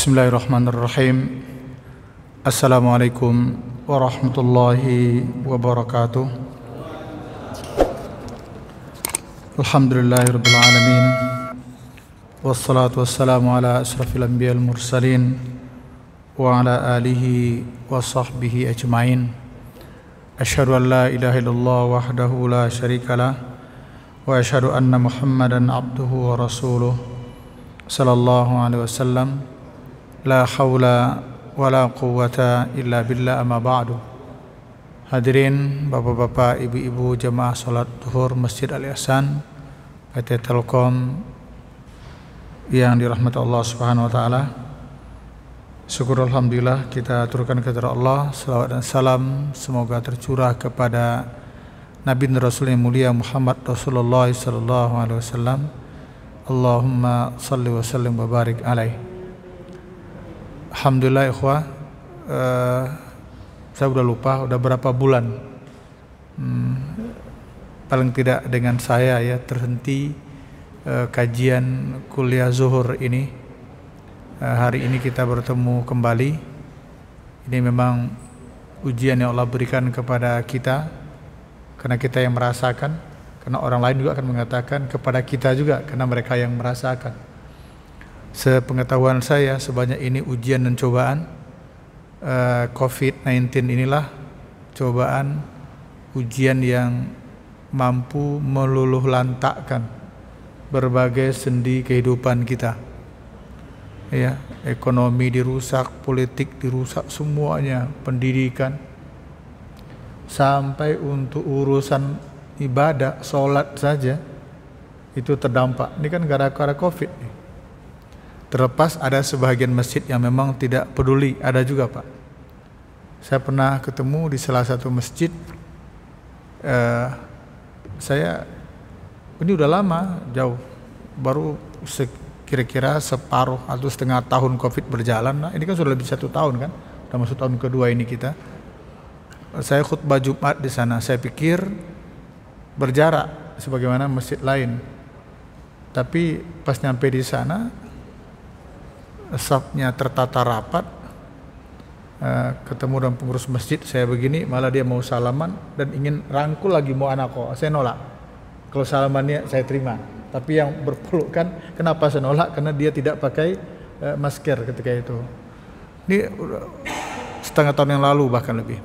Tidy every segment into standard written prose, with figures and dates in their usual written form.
Bismillahirrahmanirrahim. Assalamualaikum warahmatullahi wabarakatuh. Alhamdulillahirabbil alamin. Wassalatu wassalamu ala asrafil anbiya'il mursalin wa ala alihi wa sahbihi ajmain. Asyhadu an la ilaha illallah wahdahu la syarikalah wa asyhadu anna Muhammadan abduhu wa rasuluh sallallahu alaihi wasallam. La haula wa la quwwata illa billah, amma ba'du. Hadirin bapak-bapak, ibu-ibu jemaah salat zuhur Masjid Al-Ihsan PT Telkom yang dirahmati Allah Subhanahu wa taala. Syukur alhamdulillah, kita aturkan kepada Allah selawat dan salam semoga tercurah kepada Nabi dan Rasul yang mulia Muhammad Rasulullah sallallahu alaihi wasallam. Allahumma salli wa sallim wa barik alaihi. Alhamdulillah ikhwah, saya udah lupa udah berapa bulan paling tidak dengan saya ya terhenti kajian kuliah zuhur ini. Hari ini kita bertemu kembali. Ini memang ujian yang Allah berikan kepada kita, karena kita yang merasakan, karena orang lain juga akan mengatakan kepada kita juga, karena mereka yang merasakan. Sepengetahuan saya sebanyak ini ujian dan cobaan. COVID-19 inilah cobaan, ujian yang mampu meluluh lantakkan berbagai sendi kehidupan kita. Ya, ekonomi dirusak, politik dirusak, semuanya, pendidikan, sampai untuk urusan ibadah, sholat saja itu terdampak. Ini kan gara-gara COVID nih. Terlepas ada sebahagian masjid yang memang tidak peduli, ada juga Pak. Saya pernah ketemu di salah satu masjid, saya ini udah lama, jauh, baru kira-kira separuh atau setengah tahun COVID berjalan. Nah, ini kan sudah lebih 1 tahun kan, udah masuk tahun kedua ini kita. Saya khutbah Jumat di sana, saya pikir berjarak sebagaimana masjid lain, tapi pas nyampe di sana safnya tertata rapat, ketemu dengan pengurus masjid, saya begini, malah dia mau salaman dan ingin rangkul lagi, mau anako, saya nolak. Kalau salamannya saya terima, tapi yang berpelukan, kenapa saya nolak? Karena dia tidak pakai masker ketika itu. Ini setengah tahun yang lalu bahkan lebih.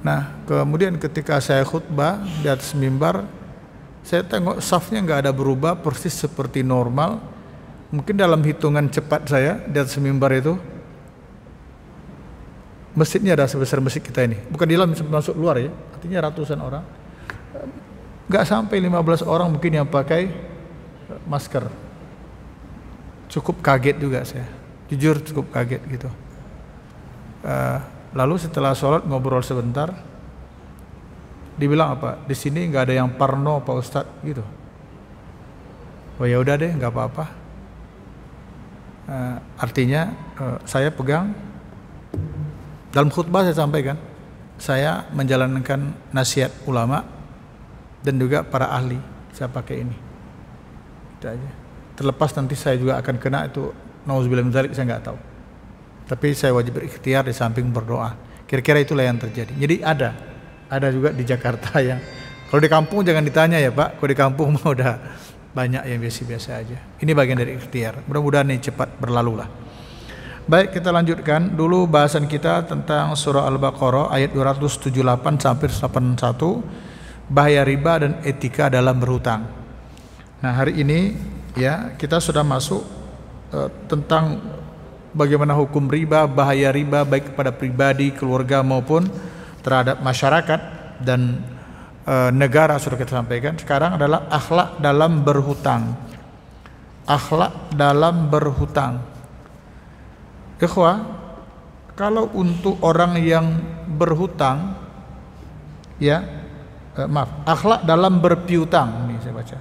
Nah, kemudian ketika saya khutbah di atas mimbar, saya tengok safnya nggak ada berubah, persis seperti normal. Mungkin dalam hitungan cepat saya di atas mimbar itu, masjidnya ada sebesar masjid kita ini, bukan di dalam, masuk luar ya, artinya ratusan orang, nggak sampai 15 orang mungkin yang pakai masker. Cukup kaget juga saya, jujur cukup kaget gitu. Lalu setelah sholat ngobrol sebentar, dibilang apa? Di sini nggak ada yang parno Pak Ustadz gitu. Oh ya udah deh, nggak apa-apa. Artinya saya pegang dalam khutbah, saya sampaikan saya menjalankan nasihat ulama dan juga para ahli, saya pakai ini. Itu aja. Terlepas nanti saya juga akan kena itu, nauzubillah min dzalik, saya nggak tahu. Tapi saya wajib berikhtiar di samping berdoa. Kira-kira itulah yang terjadi. Jadi ada juga di Jakarta yang, kalau di kampung jangan ditanya ya Pak, kalau di kampung mah udah banyak yang biasa-biasa aja. Ini bagian dari ikhtiar. Mudah-mudahan ini cepat berlalu lah. Baik, kita lanjutkan dulu bahasan kita tentang surah Al-Baqarah ayat 278 sampai 81, bahaya riba dan etika dalam berhutang. Nah, hari ini ya kita sudah masuk tentang bagaimana hukum riba, bahaya riba baik kepada pribadi, keluarga maupun terhadap masyarakat dan negara, sudah kita sampaikan. Sekarang adalah akhlak dalam berhutang. Akhlak dalam berhutang. Ikhwah, kalau untuk orang yang berhutang, ya, akhlak dalam berpiutang. Ini saya baca.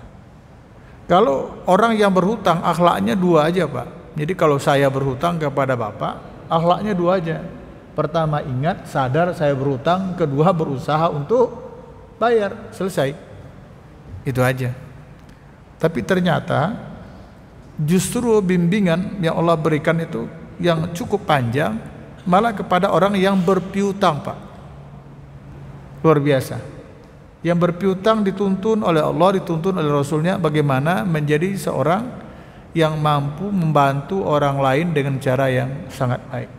Kalau orang yang berhutang, akhlaknya 2 aja Pak. Jadi kalau saya berhutang kepada Bapak, akhlaknya 2 aja. Pertama, ingat, sadar saya berhutang. Kedua, berusaha untuk bayar, selesai. Itu aja. Tapi ternyata justru bimbingan yang Allah berikan itu yang cukup panjang malah kepada orang yang berpiutang, Pak. Luar biasa. Yang berpiutang dituntun oleh Allah, dituntun oleh Rasulnya bagaimana menjadi seorang yang mampu membantu orang lain dengan cara yang sangat baik.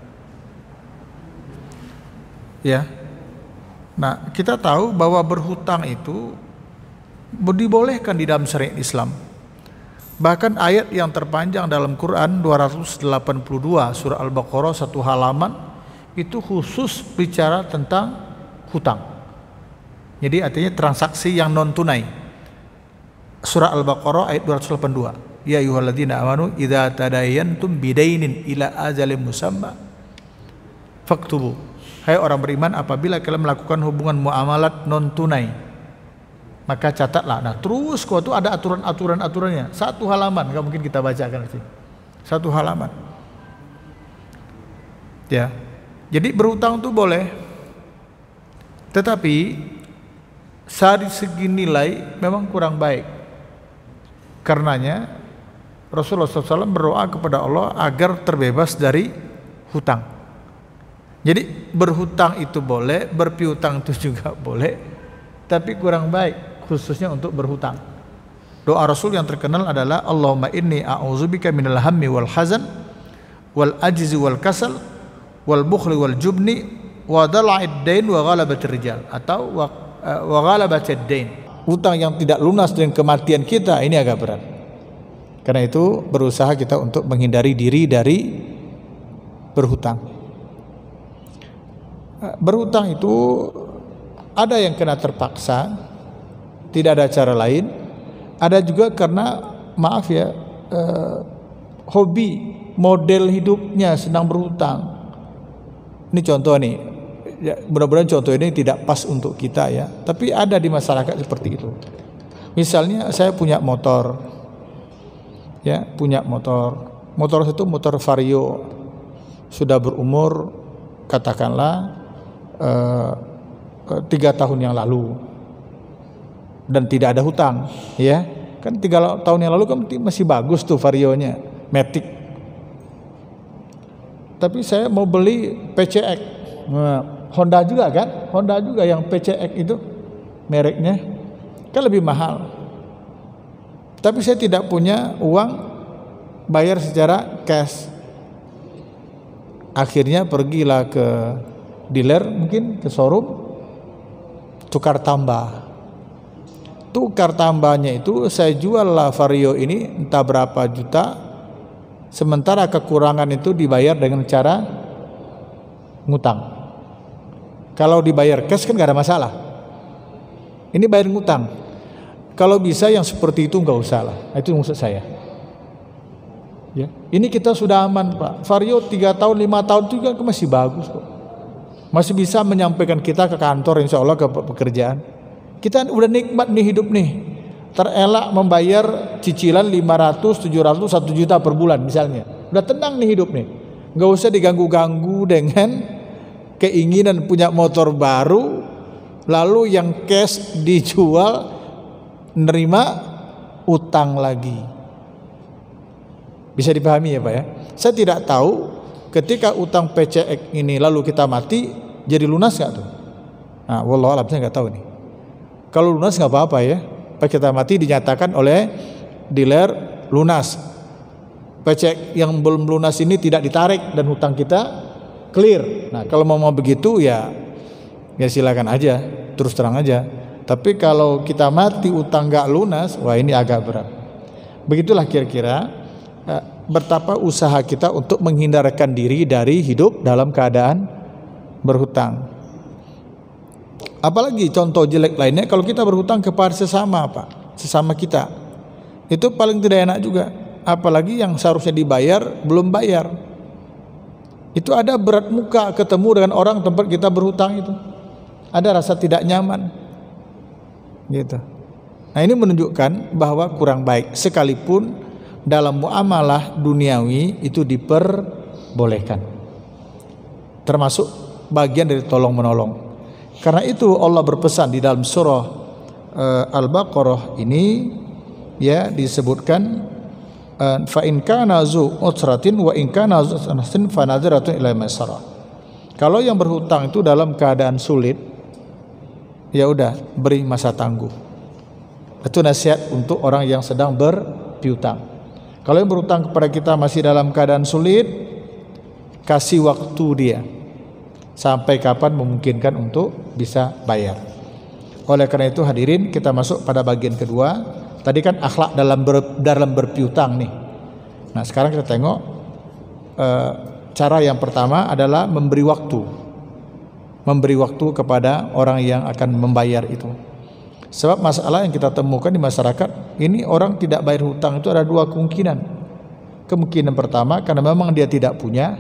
Ya. Nah, kita tahu bahwa berhutang itu dibolehkan di dalam syariat Islam. Bahkan ayat yang terpanjang dalam Quran 282 surah Al-Baqarah, satu halaman itu khusus bicara tentang hutang. Jadi artinya transaksi yang non tunai. Surah Al-Baqarah ayat 282. Ya ayyuhalladzina amanu idza tadayantum bidainin ila ajalin musamma faktubu. Hai orang beriman, apabila kalian melakukan hubungan muamalat non tunai maka catatlah. Nah, terus kok itu ada aturan-aturannya. Satu halaman, nggak mungkin kita bacakan sih. Satu halaman. Ya. Jadi berhutang itu boleh. Tetapi dari segi nilai memang kurang baik. Karenanya Rasulullah SAW berdoa kepada Allah agar terbebas dari hutang. Jadi berhutang itu boleh, berpiutang itu juga boleh, tapi kurang baik khususnya untuk berhutang. Doa Rasul yang terkenal adalah Allahumma inni a'udzubika minal hammi wal hazan wal ajzi wal kasal wal bukhli wal jubni wa dala'id dain wa ghalabatir rijal, atau wa ghalabatid dain. Hutang yang tidak lunas dan kematian kita ini agak berat. Karena itu berusaha kita untuk menghindari diri dari berhutang. Berhutang itu ada yang kena terpaksa, tidak ada cara lain. Ada juga karena maaf ya, hobi, model hidupnya sedang berhutang. Ini contoh nih, ya, mudah-mudahan contoh ini tidak pas untuk kita ya, tapi ada di masyarakat seperti itu. Misalnya saya punya motor, ya, punya motor itu motor Vario, sudah berumur katakanlah 3 tahun yang lalu dan tidak ada hutang, ya kan 3 tahun yang lalu kan masih bagus tuh Varionya, Matic. Tapi saya mau beli PCX, Honda juga kan, Honda juga yang PCX itu mereknya kan lebih mahal. Tapi saya tidak punya uang bayar secara cash. Akhirnya pergilah ke dealer, mungkin ke showroom, tukar tambah. Tukar tambahnya itu saya jual lah Vario ini entah berapa juta, sementara kekurangan itu dibayar dengan cara ngutang. Kalau dibayar cash kan gak ada masalah. Ini bayar ngutang. Kalau bisa yang seperti itu nggak usah lah. Itu maksud saya. Ya, ini kita sudah aman, Pak. Vario 3 tahun 5 tahun juga masih bagus kok. Masih bisa menyampaikan kita ke kantor, insya Allah ke pekerjaan. Kita udah nikmat nih hidup nih, terelak membayar cicilan 500, 700, 1 juta per bulan misalnya. Udah tenang nih hidup nih, nggak usah diganggu-ganggu dengan keinginan punya motor baru, lalu yang cash dijual, nerima utang lagi. Bisa dipahami ya Pak ya? Saya tidak tahu ketika utang PCX ini lalu kita mati, jadi lunas gak tuh? Nah, wallahu a'lam, saya gak tahu nih. Kalau lunas gak apa-apa ya. Pas kita mati dinyatakan oleh dealer lunas. PCX yang belum lunas ini tidak ditarik dan hutang kita clear. Nah, kalau mau begitu ya silakan aja, terus terang aja. Tapi kalau kita mati utang gak lunas, wah ini agak berat. Begitulah kira-kira betapa usaha kita untuk menghindarkan diri dari hidup dalam keadaan berhutang. Apalagi contoh jelek lainnya kalau kita berhutang kepada sesama, Pak, sesama kita, itu paling tidak enak juga. Apalagi yang seharusnya dibayar belum bayar. Itu ada berat muka ketemu dengan orang tempat kita berhutang itu. Ada rasa tidak nyaman. Gitu. Nah, ini menunjukkan bahwa kurang baik, sekalipun dalam muamalah duniawi itu diperbolehkan, termasuk bagian dari tolong menolong. Karena itu Allah berpesan di dalam surah Al-Baqarah ini, ya, disebutkan fa in kana zu usratin wa in kana zu usratin fa nadhiratun ila maisarah. Kalau yang berhutang itu dalam keadaan sulit, ya udah beri masa tangguh. Itu nasihat untuk orang yang sedang berpiutang. Kalau yang berhutang kepada kita masih dalam keadaan sulit, kasih waktu dia sampai kapan memungkinkan untuk bisa bayar. Oleh karena itu hadirin, kita masuk pada bagian kedua. Tadi kan akhlak dalam berpiutang nih. Nah sekarang kita tengok cara yang pertama adalah memberi waktu kepada orang yang akan membayar itu. Sebab masalah yang kita temukan di masyarakat ini, orang tidak bayar hutang itu ada dua kemungkinan. Kemungkinan pertama karena memang dia tidak punya.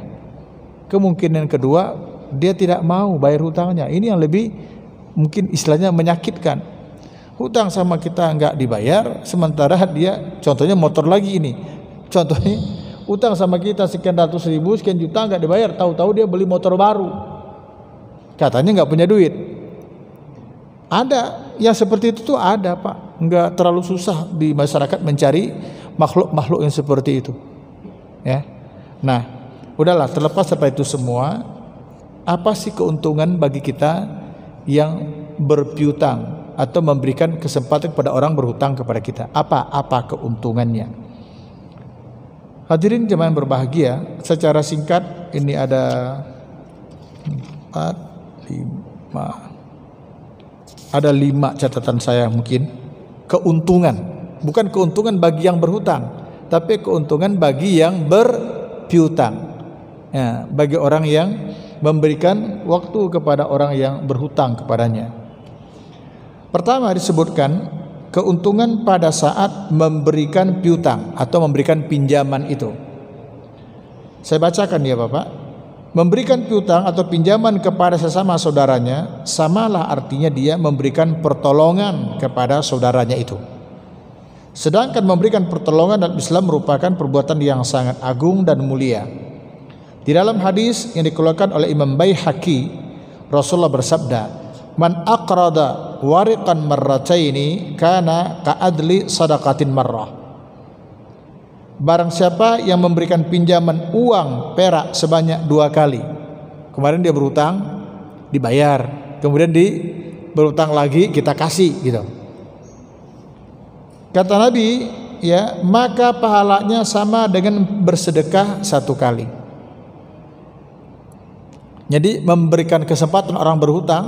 Kemungkinan kedua dia tidak mau bayar hutangnya. Ini yang lebih mungkin istilahnya menyakitkan. Hutang sama kita nggak dibayar, sementara dia contohnya motor lagi ini. Contohnya hutang sama kita sekian ratus ribu, sekian juta nggak dibayar. Tahu-tahu dia beli motor baru. Katanya nggak punya duit. Ada yang seperti itu tuh ada Pak. Nggak terlalu susah di masyarakat mencari makhluk-makhluk yang seperti itu. Ya. Nah, udahlah, terlepas dari itu semua, apa sih keuntungan bagi kita yang berpiutang atau memberikan kesempatan kepada orang berhutang kepada kita? Apa keuntungannya? Hadirin jemaah berbahagia, secara singkat ini ada 5 catatan saya mungkin. Keuntungan, bukan keuntungan bagi yang berhutang, tapi keuntungan bagi yang berpiutang. Ya, bagi orang yang memberikan waktu kepada orang yang berhutang kepadanya. Pertama disebutkan keuntungan pada saat memberikan piutang atau memberikan pinjaman itu. Saya bacakan ya Bapak. Memberikan piutang atau pinjaman kepada sesama saudaranya samalah artinya dia memberikan pertolongan kepada saudaranya itu. Sedangkan memberikan pertolongan dalam Islam merupakan perbuatan yang sangat agung dan mulia. Di dalam hadis yang dikeluarkan oleh Imam Baihaqi, Rasulullah bersabda, "Man aqrada wariqan marrataini kana ka'adli sadaqatin marrah." Barang siapa yang memberikan pinjaman uang perak sebanyak 2 kali. Kemarin dia berhutang, dibayar, kemudian berhutang lagi, kita kasih gitu. Kata Nabi, ya, maka pahalanya sama dengan bersedekah 1 kali. Jadi memberikan kesempatan orang berhutang,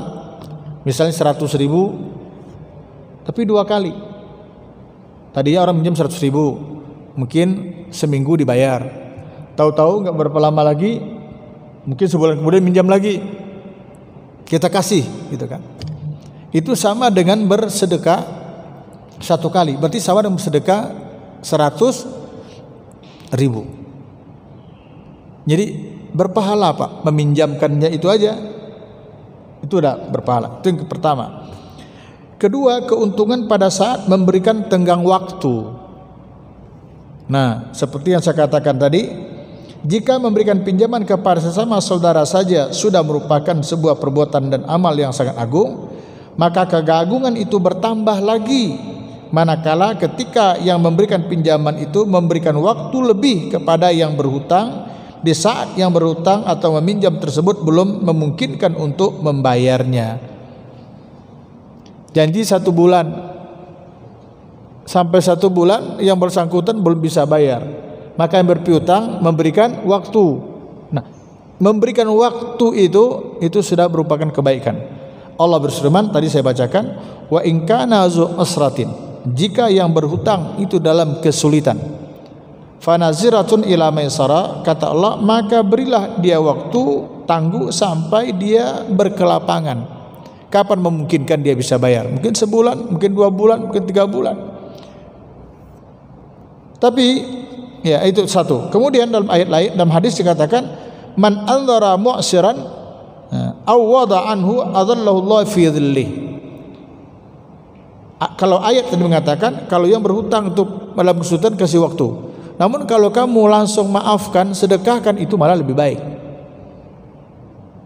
misalnya 100 ribu, tapi 2 kali. Tadinya orang minjem 100 ribu, mungkin seminggu dibayar. Tahu-tahu nggak berapa lama lagi, mungkin sebulan kemudian minjam lagi, kita kasih, gitu kan? Itu sama dengan bersedekah 1 kali. Berarti sama dengan bersedekah 100 ribu. Jadi berpahala Pak, meminjamkannya itu aja, itu udah berpahala. Itu yang pertama. Kedua, keuntungan pada saat memberikan tenggang waktu. Nah, seperti yang saya katakan tadi, jika memberikan pinjaman kepada sesama saudara saja sudah merupakan sebuah perbuatan dan amal yang sangat agung, maka keagungan itu bertambah lagi manakala ketika yang memberikan pinjaman itu memberikan waktu lebih kepada yang berhutang di saat yang berhutang atau meminjam tersebut belum memungkinkan untuk membayarnya. Janji 1 bulan, sampai 1 bulan yang bersangkutan belum bisa bayar, maka yang berpiutang memberikan waktu. Nah, memberikan waktu itu sudah merupakan kebaikan. Allah berfirman, tadi saya bacakan, wa in kana zu usratin, jika yang berhutang itu dalam kesulitan, fanaziratun ila maisara, kata Allah, maka berilah dia waktu tangguh sampai dia berkelapangan. Kapan memungkinkan dia bisa bayar? Mungkin sebulan, mungkin 2 bulan, mungkin 3 bulan. Tapi ya itu satu. Kemudian dalam ayat lain, dalam hadis dikatakan, man anzara mu'siran aw wada anhu adallahu Allah fi dhillih. Kalau ayat tadi mengatakan kalau yang berhutang itu dalam kesulitan kasih waktu. Namun kalau kamu langsung maafkan, sedekahkan, itu malah lebih baik.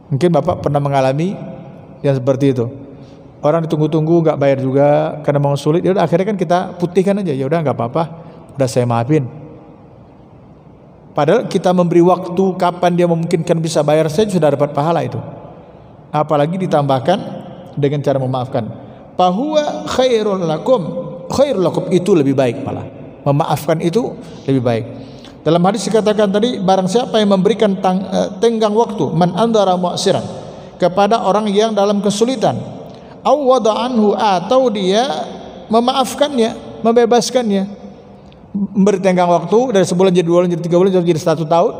Mungkin Bapak pernah mengalami yang seperti itu. Orang ditunggu-tunggu nggak bayar juga karena mau sulit, ya udah akhirnya kan kita putihkan aja, ya udah nggak apa-apa, udah saya maafin. Padahal kita memberi waktu kapan dia memungkinkan bisa bayar saja sudah dapat pahala itu. Apalagi ditambahkan dengan cara memaafkan. Fahuwa khairul lakum. Khairul lakum itu lebih baik malah. Memaafkan itu lebih baik. Dalam hadis dikatakan tadi, barang siapa yang memberikan tenggang waktu, man andara mu'siran, kepada orang yang dalam kesulitan, aw wada'anhu, atau dia memaafkannya, membebaskannya, memberi tenggang waktu dari sebulan jadi 2 bulan jadi 3 bulan jadi 1 tahun,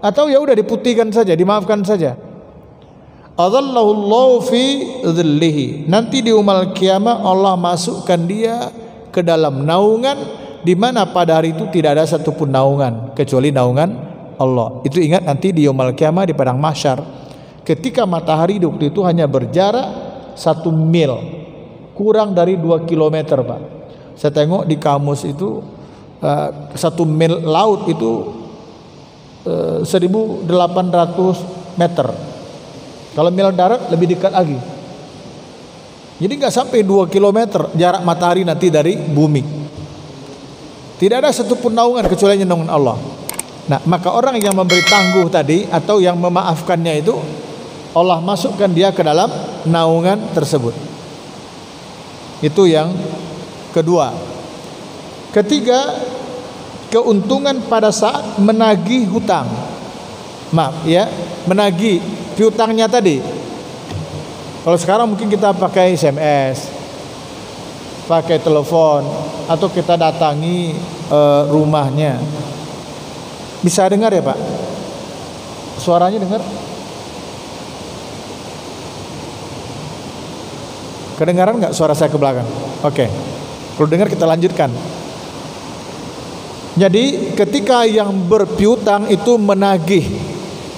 atau ya udah diputihkan saja, dimaafkan saja. Adallahu Allahu fi dhillihi, nanti di yaumul kiamah Allah masukkan dia ke dalam naungan, di mana pada hari itu tidak ada satupun naungan kecuali naungan Allah. Itu ingat nanti di yaumul kiamah di padang mahsyar, ketika matahari di waktu itu hanya berjarak 1 mil, kurang dari 2 kilometer, Pak. Saya tengok di kamus itu 1 mil laut itu 1.800 meter. Kalau mil darat lebih dekat lagi. Jadi nggak sampai 2 kilometer jarak matahari nanti dari bumi. Tidak ada satupun naungan kecuali naungan Allah. Nah, maka orang yang memberi tangguh tadi atau yang memaafkannya itu, Allah masukkan dia ke dalam naungan tersebut. Itu yang kedua. Ketiga, keuntungan pada saat menagih hutang. Maaf ya, menagih piutangnya tadi. Kalau sekarang mungkin kita pakai SMS, pakai telepon, atau kita datangi rumahnya. Bisa dengar ya Pak? Suaranya dengar? Kedengaran nggak suara saya ke belakang? Oke. Kalau dengar kita lanjutkan. Jadi ketika yang berpiutang itu menagih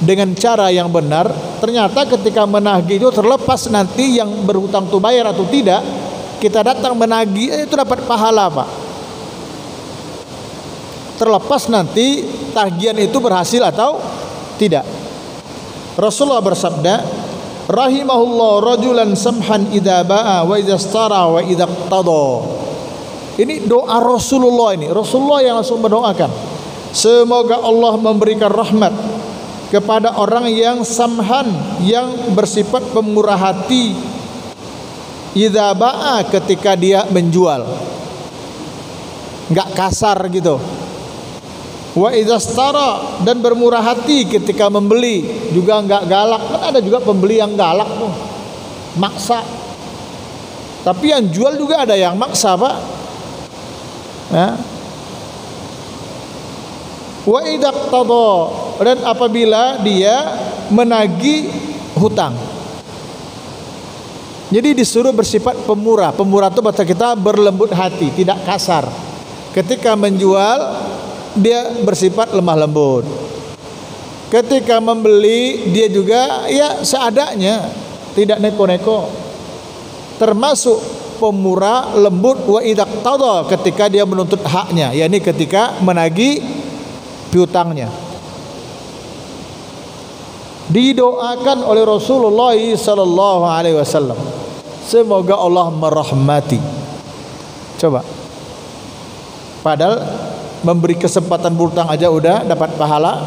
dengan cara yang benar, ternyata ketika menagih itu terlepas nanti yang berhutang itu bayar atau tidak, kita datang menagih itu dapat pahala Pak. Terlepas nanti tagihan itu berhasil atau tidak. Rasulullah bersabda, rahimahullah rajulan samhan idza ba'a wa idza istara wa idza iqtada. Ini doa Rasulullah ini. Rasulullah yang langsung mendoakan, semoga Allah memberikan rahmat kepada orang yang samhan, yang bersifat pemurah hati, idza ba'a, ketika dia menjual, enggak kasar gitu. Wa idza istara, dan bermurah hati ketika membeli, juga enggak galak. Kan ada juga pembeli yang galak tuh, maksa. Tapi yang jual juga ada yang maksa Pak. Ya. Wa idza iqtada, dan apabila dia menagih hutang. Jadi disuruh bersifat pemurah. Pemurah itu bahasa kita berlembut hati, tidak kasar. Ketika menjual dia bersifat lemah lembut. Ketika membeli dia juga ya seadanya, tidak neko-neko. Termasuk pemurah, lembut, wa idza iqtada, ketika dia menuntut haknya, yakni ketika menagih piutangnya. Didoakan oleh Rasulullah sallallahu alaihi wasallam, semoga Allah merahmati. Coba. Padahal memberi kesempatan berhutang aja udah dapat pahala,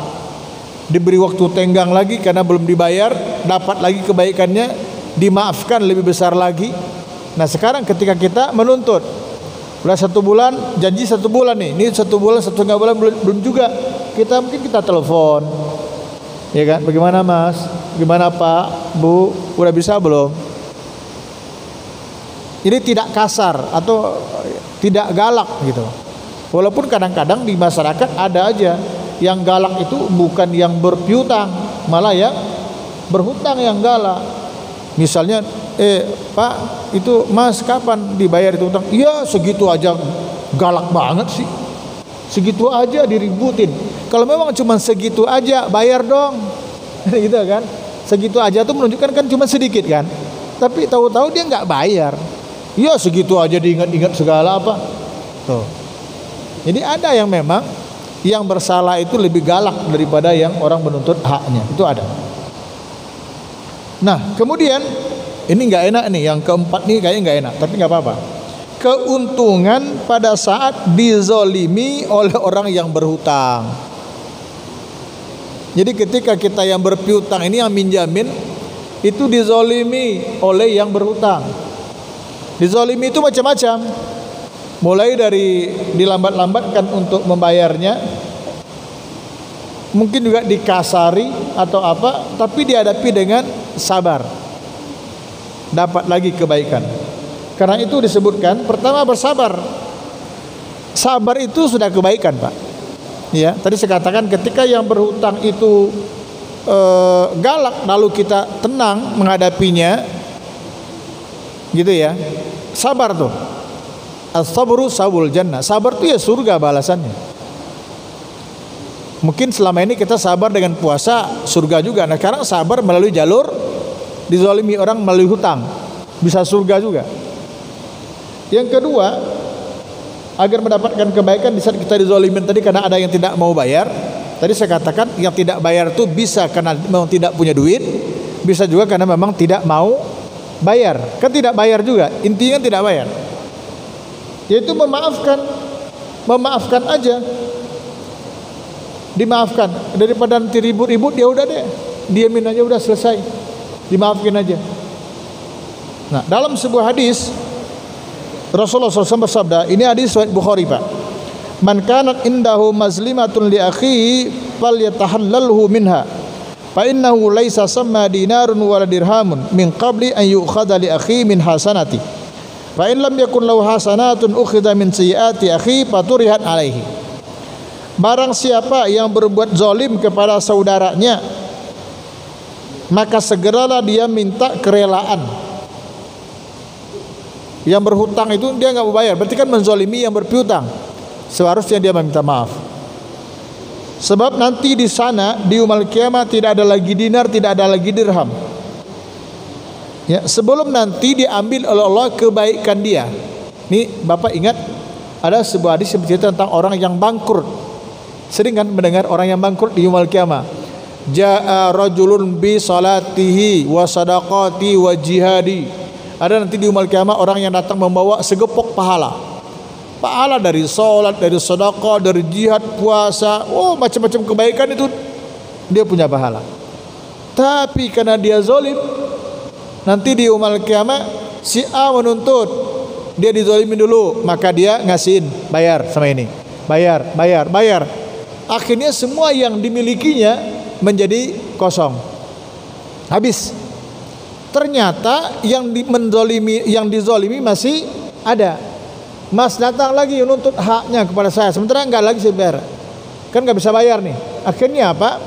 diberi waktu tenggang lagi karena belum dibayar, dapat lagi kebaikannya, dimaafkan lebih besar lagi. Nah sekarang ketika kita menuntut, udah 1 bulan, janji 1 bulan nih, ini 1 bulan, 1,5 bulan belum juga, mungkin kita telepon, ya kan? Bagaimana Mas? Gimana Pak? Bu? Udah bisa belum? Ini tidak kasar atau tidak galak gitu. Walaupun kadang-kadang di masyarakat ada aja yang galak itu bukan yang berpiutang, malah yang berhutang yang galak. Misalnya, Pak, itu Mas kapan dibayar itu utang? Iya, segitu aja, galak banget sih. Segitu aja diributin. Kalau memang cuma segitu aja, bayar dong. Gitu kan? Segitu aja tuh menunjukkan kan cuma sedikit kan? Tapi tahu-tahu dia nggak bayar. Iya, segitu aja diingat-ingat segala apa. Tuh. Jadi ada yang memang yang bersalah itu lebih galak daripada yang orang menuntut haknya. Itu ada. Nah, kemudian ini nggak enak nih, yang keempat nih kayaknya nggak enak, tapi nggak apa-apa. Keuntungan pada saat dizolimi oleh orang yang berhutang. Jadi ketika kita yang berpiutang ini yang minjamin itu dizolimi oleh yang berhutang. Dizolimi itu macam-macam. Mulai dari dilambat-lambatkan untuk membayarnya, mungkin juga dikasari atau apa, tapi dihadapi dengan sabar, dapat lagi kebaikan. Karena itu disebutkan pertama bersabar. Sabar itu sudah kebaikan, Pak. Ya, tadi saya katakan ketika yang berhutang itu galak, lalu kita tenang menghadapinya, gitu ya. Sabar tuh. As-sabru sabul jannah. Sabar tuh ya surga balasannya. Mungkin selama ini kita sabar dengan puasa, surga juga. Nah, sekarang sabar melalui jalur dizalimi orang melalui hutang, bisa surga juga. Yang kedua, agar mendapatkan kebaikan di saat kita dizalimin tadi karena ada yang tidak mau bayar. Tadi saya katakan yang tidak bayar itu bisa karena memang tidak punya duit, bisa juga karena memang tidak mau bayar. Kan tidak bayar juga, intinya tidak bayar. Yaitu memaafkan aja. Dimaafkan daripada nanti ribut-ribut, ya udah deh, diamin aja, udah selesai, dimaafin aja. Nah, dalam sebuah hadis Rasulullah SAW bersabda, ini hadis riwayat Bukhari, Pak. Man kanat indahu mazlimatun li akhihi falyatahallalhu minha fa innahu laisa samma dinarun wala dirhamun min qabli an yu'khadha li akhi min hasanati fa in lam yakun lahu hasanatun ukhidha min sayyiati akhi faturihat alaihi. Barang siapa yang berbuat zalim kepada saudaranya, maka segeralah dia minta kerelaan. Yang berhutang itu dia nggak mau bayar, berarti kan menzalimi yang berpiutang. Seharusnya dia meminta maaf. Sebab nanti di sana di yaumul kiamat tidak ada lagi dinar, tidak ada lagi dirham. Ya, sebelum nanti diambil oleh Allah kebaikan dia. Nih, Bapak ingat ada sebuah hadis yang bercerita tentang orang yang bangkrut. Sering kan mendengar orang yang bangkrut di yaumul kiamat. Jaa rajulun bi salatihi wa sadaqati wa jihadi. Ada nanti di yaumul kiamat orang yang datang membawa segepok pahala. Pahala dari salat, dari sedekah, dari jihad, puasa, macam-macam kebaikan itu dia punya pahala. Tapi karena dia zalim, nanti di yaumul kiamat si A menuntut, dia dizalimin dulu, maka dia ngasihin, bayar sama ini. Bayar. Akhirnya semua yang dimilikinya menjadi kosong. Habis. Ternyata yang dizalimi masih ada. Mas datang lagi menuntut haknya kepada saya, sementara enggak lagi saya bayar. Kan enggak bisa bayar nih. Akhirnya apa?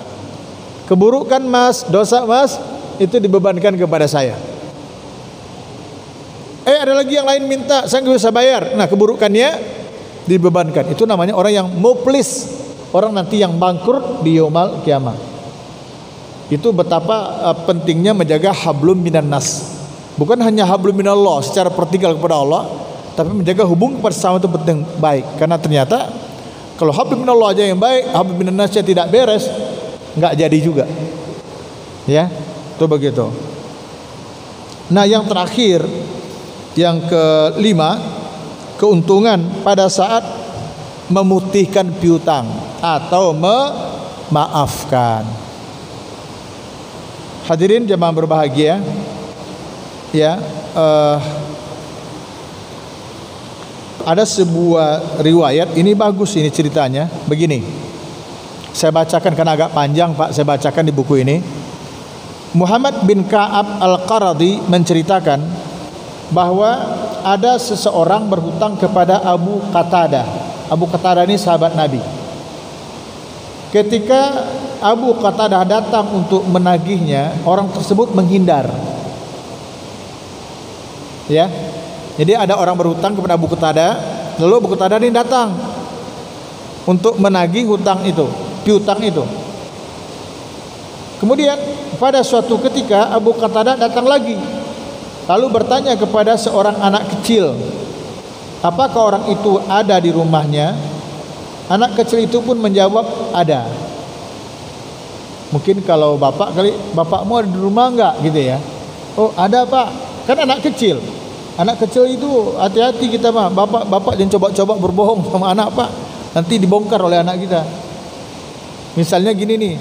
Keburukan Mas, dosa Mas itu dibebankan kepada saya. Ada lagi yang lain minta, saya enggak bisa bayar. Nah, keburukannya dibebankan. Itu namanya orang yang muflis, orang nanti yang bangkrut di yaumul kiamat. Itu betapa pentingnya menjaga hablum minan nas. Bukan hanya hablum minallah secara pertikal kepada Allah, tapi menjaga hubungan kepada sesama itu penting, baik. Karena ternyata kalau hablum minallah aja yang baik, hablum minan nasnya tidak beres, nggak jadi juga. Ya, itu begitu. Nah, yang terakhir, yang kelima, keuntungan pada saat memutihkan piutang atau memaafkan. Hadirin jemaah berbahagia, ya. Ada sebuah riwayat, ini bagus ini ceritanya. Begini, saya bacakan karena agak panjang, Pak. Saya bacakan di buku ini. Muhammad bin Ka'ab al-Qaradi menceritakan bahwa ada seseorang berhutang kepada Abu Qatadah. Abu Qatadah ini sahabat Nabi. Ketika Abu Qatadah datang untuk menagihnya, orang tersebut menghindar. Ya. Jadi ada orang berhutang kepada Abu Qatadah, lalu Abu Qatadah ini datang untuk menagih hutang itu, piutang itu. Kemudian pada suatu ketika Abu Qatadah datang lagi, lalu bertanya kepada seorang anak kecil, apakah orang itu ada di rumahnya? Anak kecil itu pun menjawab, ada. Mungkin kalau bapak kali, bapakmu ada di rumah enggak gitu ya? Oh ada Pak, kan anak kecil. Anak kecil itu hati-hati kita mah. Bapak jangan coba-coba berbohong sama anak Pak. Nanti dibongkar oleh anak kita. Misalnya gini nih,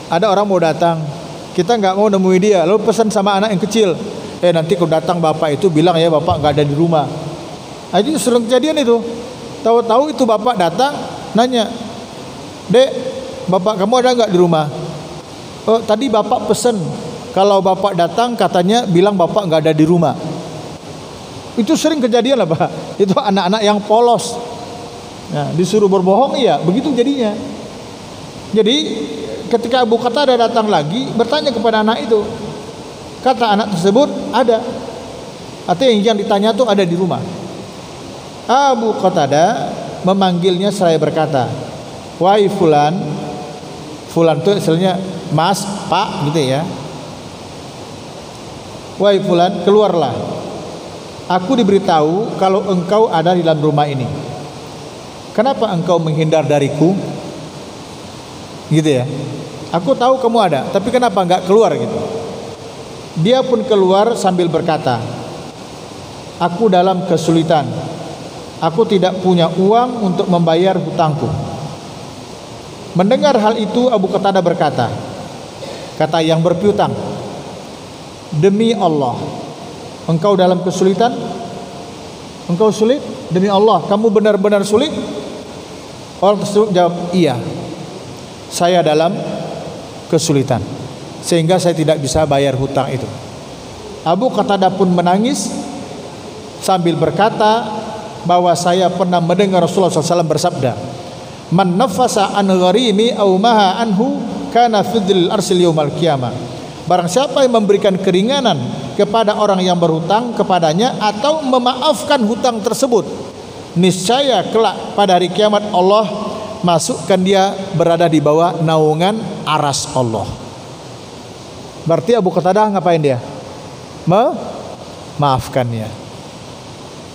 Ada orang mau datang, kita nggak mau nemui dia, lalu pesan sama anak yang kecil, nanti kalau datang bapak itu bilang ya bapak nggak ada di rumah. Nah, itu sering kejadian itu. Tahu-tahu itu bapak datang, nanya, Dek, bapak kamu ada nggak di rumah? Oh, tadi bapak pesen kalau bapak datang katanya bilang bapak nggak ada di rumah. Itu sering kejadian lah Pak. Itu anak-anak yang polos. Nah, disuruh berbohong, iya, begitu jadinya. Jadi ketika Abu Qatadah datang lagi bertanya kepada anak itu, kata anak tersebut ada. Artinya yang ditanya itu ada di rumah. Abu Qatadah memanggilnya seraya berkata, wahai fulan, fulan itu istilahnya mas, pak gitu ya. Wahai fulan, keluarlah. Aku diberitahu kalau engkau ada di dalam rumah ini. Kenapa engkau menghindar dariku? Gitu ya. Aku tahu kamu ada, tapi kenapa enggak keluar gitu? Dia pun keluar sambil berkata, aku dalam kesulitan. Aku tidak punya uang untuk membayar hutangku. Mendengar hal itu Abu Qatadah berkata, kata yang berpiutang, demi Allah, engkau dalam kesulitan? Engkau sulit? Demi Allah, kamu benar-benar sulit? Orang tersebut jawab, iya, saya dalam kesulitan, sehingga saya tidak bisa bayar hutang itu. Abu Qatadah pun menangis sambil berkata bahwa saya pernah mendengar Rasulullah SAW bersabda, man nafasa an gharimi aw maha anhu kana fidil arsil yaumal qiyamah. Barang siapa yang memberikan keringanan kepada orang yang berhutang kepadanya atau memaafkan hutang tersebut, niscaya kelak pada hari kiamat Allah masukkan dia berada di bawah naungan aras Allah. Berarti Abu Qatadah ngapain dia? Maafkannya.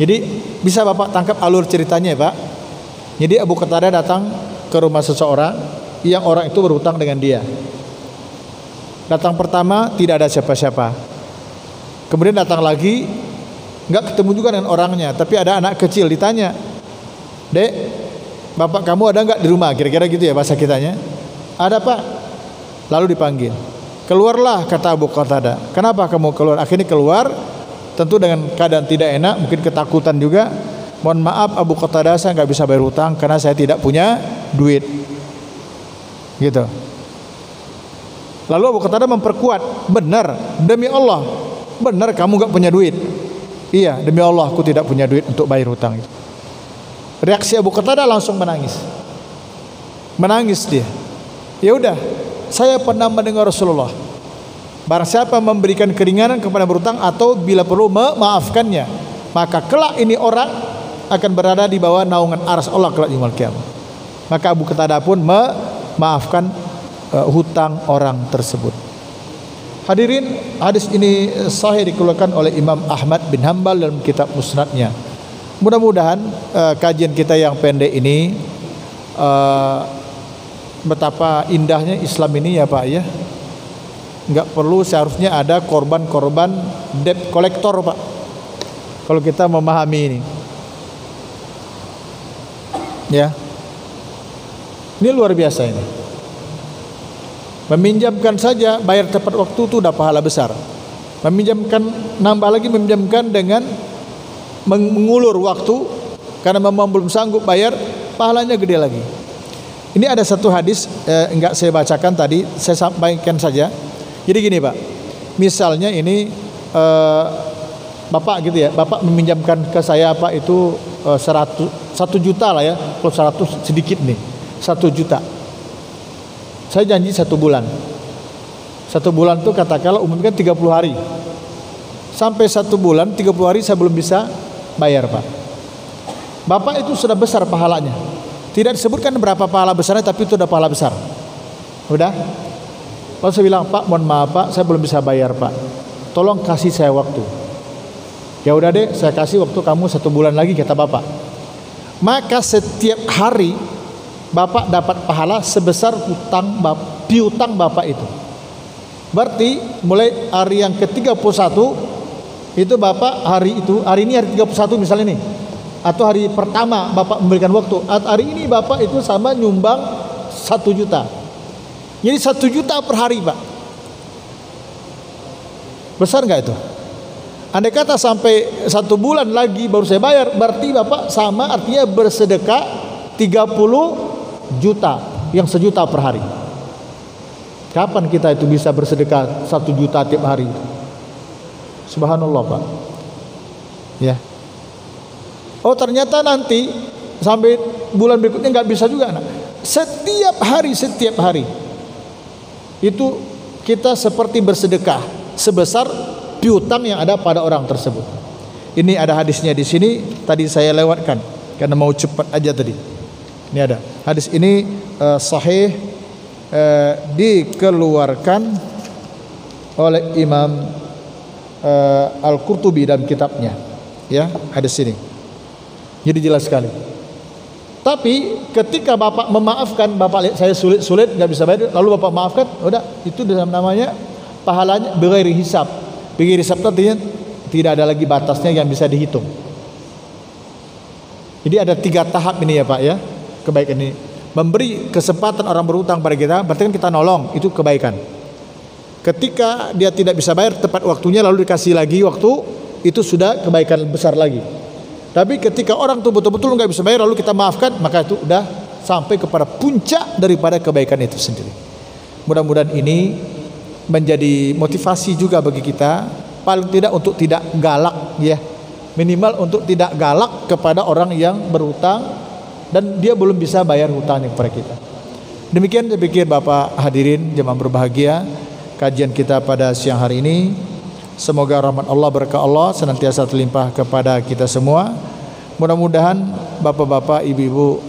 Jadi bisa Bapak tangkap alur ceritanya ya Pak. Jadi Abu Qatadah datang ke rumah seseorang yang orang itu berhutang dengan dia. Datang pertama tidak ada siapa-siapa. Kemudian datang lagi, nggak ketemu juga dengan orangnya, tapi ada anak kecil. Ditanya, Dek, bapak kamu ada nggak di rumah? Kira-kira gitu ya bahasa kitanya. Ada Pak. Lalu dipanggil. Keluarlah, kata Abu Qatadah. Kenapa kamu keluar? Akhirnya keluar, tentu dengan keadaan tidak enak, mungkin ketakutan juga. Mohon maaf Abu Qatadah, saya nggak bisa bayar hutang karena saya tidak punya duit. Gitu. Lalu Abu Qatadah memperkuat, benar, demi Allah, benar kamu nggak punya duit. Iya, demi Allah aku tidak punya duit untuk bayar hutang itu. Reaksi Abu Qatadah langsung menangis. Menangis dia. Ya udah, saya pernah mendengar Rasulullah, barang siapa memberikan keringanan kepada berhutang atau bila perlu memaafkannya, maka kelak ini orang akan berada di bawah naungan arsy Allah kelak yaumul qiyamah. Maka Abu Qatadah pun memaafkan hutang orang tersebut. Hadirin, hadis ini sahih dikeluarkan oleh Imam Ahmad bin Hanbal dalam kitab Musnadnya. Mudah-mudahan kajian kita yang pendek ini betapa indahnya Islam ini ya Pak ya. Nggak perlu seharusnya ada korban-korban debt collector Pak, kalau kita memahami ini ya. Ini luar biasa ini. Meminjamkan saja bayar tepat waktu itu udah pahala besar. Meminjamkan, nambah lagi meminjamkan dengan mengulur waktu karena memang belum sanggup bayar, pahalanya gede lagi. Ini ada satu hadis enggak saya bacakan tadi, saya sampaikan saja. Jadi gini Pak, misalnya ini Bapak gitu ya, Bapak meminjamkan ke saya Pak itu 100 juta lah ya, kalau 100 sedikit nih, 1 juta. Saya janji 1 bulan. 1 bulan itu katakanlah umumnya 30 hari. Sampai 1 bulan 30 hari saya belum bisa bayar Pak. Bapak itu sudah besar pahalanya. Tidak disebutkan berapa pahala besarnya, tapi itu udah pahala besar. Udah? Lalu saya bilang, Pak, mohon maaf Pak, saya belum bisa bayar Pak. Tolong kasih saya waktu. Ya udah deh, saya kasih waktu kamu 1 bulan lagi, kata Bapak. Maka setiap hari Bapak dapat pahala sebesar piutang Bapak itu. Berarti mulai hari yang ke-31 itu Bapak hari ini hari 31 misalnya nih, atau hari pertama Bapak memberikan waktu, hari ini Bapak itu sama nyumbang 1 juta. Jadi 1 juta per hari, Pak. Besar nggak itu? Andai kata sampai 1 bulan lagi baru saya bayar, berarti Bapak sama artinya bersedekah 30 juta, yang 1 juta per hari. Kapan kita itu bisa bersedekah 1 juta tiap hari? Subhanallah, Pak. Ya. Oh, ternyata nanti sampai bulan berikutnya nggak bisa juga, nak. Setiap hari itu kita seperti bersedekah sebesar piutang yang ada pada orang tersebut. Ini ada hadisnya di sini, tadi saya lewatkan karena mau cepat aja tadi. Ini ada hadis ini sahih, dikeluarkan oleh Imam Al-Qurtubi dalam kitabnya, ya, hadis ini. Jadi jelas sekali. Tapi ketika Bapak memaafkan, Bapak lihat saya sulit nggak bisa bayar, lalu Bapak maafkan, udah, itu dalam namanya pahalanya bighairi hisab. Bighairi hisab artinya tidak ada lagi batasnya yang bisa dihitung. Jadi ada 3 tahap ini ya Pak, ya, kebaikan ini. Memberi kesempatan orang berutang pada kita, berarti kan kita nolong, itu kebaikan. Ketika dia tidak bisa bayar tepat waktunya lalu dikasih lagi waktu, itu sudah kebaikan besar lagi. Tapi ketika orang tuh betul-betul nggak bisa bayar lalu kita maafkan, maka itu udah sampai kepada puncak daripada kebaikan itu sendiri. Mudah-mudahan ini menjadi motivasi juga bagi kita, paling tidak untuk tidak galak, ya, minimal untuk tidak galak kepada orang yang berhutang dan dia belum bisa bayar hutangnya kepada kita. Demikian saya pikir Bapak hadirin jemaah berbahagia, kajian kita pada siang hari ini. Semoga rahmat Allah, berkah Allah senantiasa terlimpah kepada kita semua. Mudah-mudahan bapak-bapak, ibu-ibu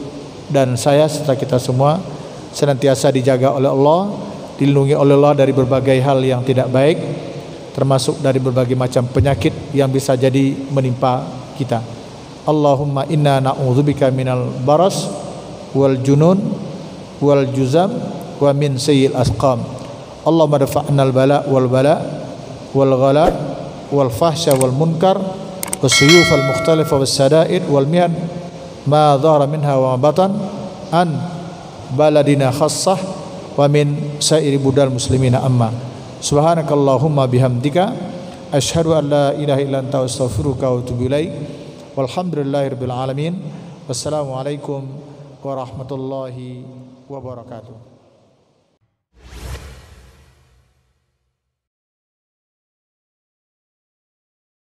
dan saya serta kita semua senantiasa dijaga oleh Allah, dilindungi oleh Allah dari berbagai hal yang tidak baik, termasuk dari berbagai macam penyakit yang bisa jadi menimpa kita. Allahumma inna na'udzubika minal baras wal junun wal juzam wa min sayyi'il asqam. Allahumma dafa'nal bala wal bala wal ghala wal fahsya wal munkar was-suyuf al mukhtalifa was sada'id wal mihan ma dhahara minha wa batan an baladina khassah wa min sa'iri budal muslimina amma. Subhanakallahumma bihamdika asyhadu an la ilaha illa anta astaghfiruka wa atubu ilaik. Walhamdulillahirabbil alamin. Wassalamualaikum warahmatullahi wabarakatuh.